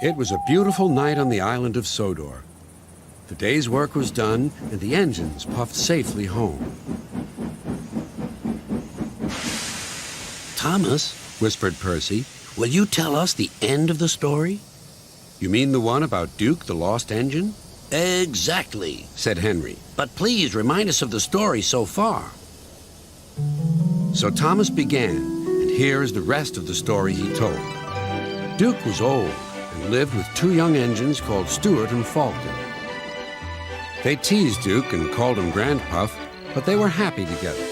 It was a beautiful night on the island of Sodor. The day's work was done, and the engines puffed safely home. Thomas, Whispered Percy. will you tell us the end of the story? You mean the one about Duke, the lost engine? Exactly. Said Henry. But please remind us of the story so far. So Thomas began, and here is the rest of the story he told. Duke was old and lived with two young engines called Stuart and Falcon. They teased Duke and called him Grandpuff, but they were happy together.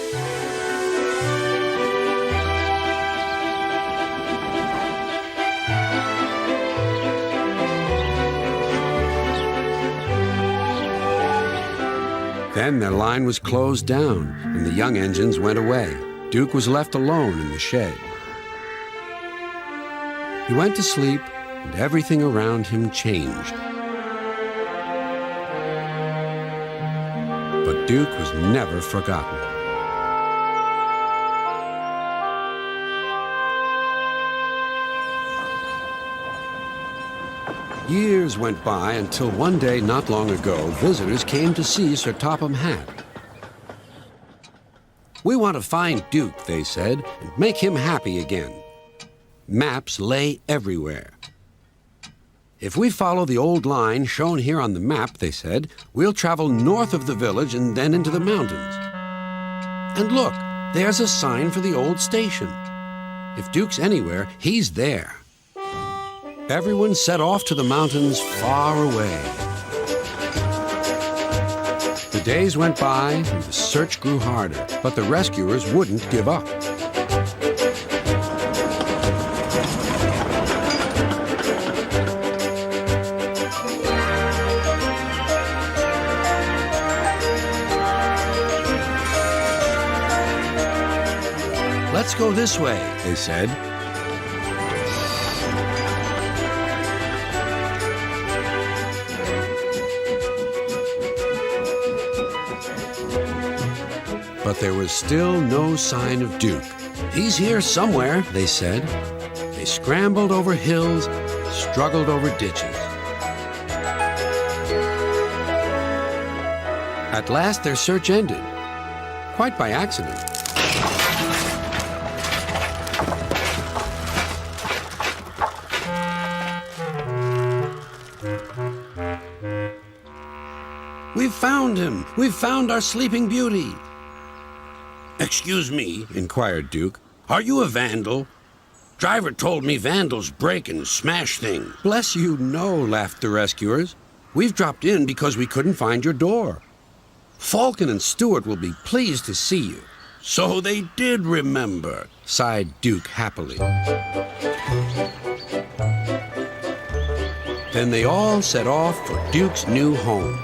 Then their line was closed down, and the young engines went away. Duke was left alone in the shed. He went to sleep, and everything around him changed. But Duke was never forgotten. Years went by until one day not long ago, visitors came to see Sir Topham Hatt. "We want to find Duke," they said, "and make him happy again." Maps lay everywhere. "If we follow the old line shown here on the map," they said, "we'll travel north of the village and then into the mountains. And look, there's a sign for the old station. If Duke's anywhere, he's there." Everyone set off to the mountains far away. The days went by and the search grew harder, but the rescuers wouldn't give up. "Let's go this way," they said. But there was still no sign of Duke. "He's here somewhere," they said. They scrambled over hills, struggled over ditches. At last their search ended, quite by accident. "We've found him! We've found our Sleeping Beauty!" Excuse me, inquired Duke. are you a vandal? Driver told me vandals break and smash things. "Bless you, no," laughed the rescuers. "We've dropped in because we couldn't find your door. Falcon and Stuart will be pleased to see you." So they did remember, sighed Duke happily. Then they all set off for Duke's new home.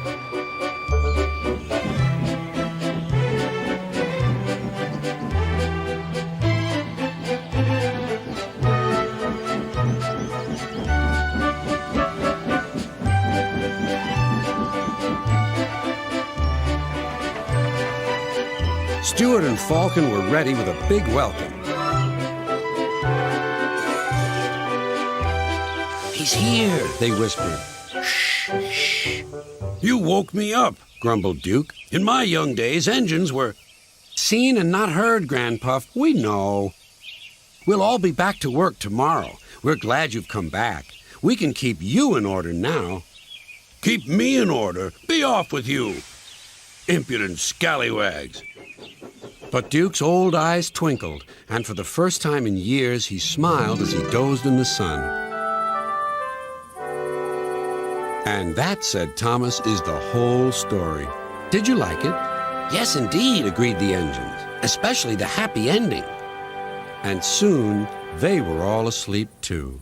Stuart and Falcon were ready with a big welcome. "He's here," they whispered. "Shh, shh. You woke me up," grumbled Duke. "In my young days, engines were..." "Seen and not heard, Grandpuff. We know. We'll all be back to work tomorrow. We're glad you've come back. We can keep you in order now." "Keep me in order? Be off with you, impudent scallywags." But Duke's old eyes twinkled, and for the first time in years, he smiled as he dozed in the sun. And that, said Thomas, is the whole story. Did you like it? "Yes, indeed," agreed the engines. "especially the happy ending." And soon, they were all asleep too.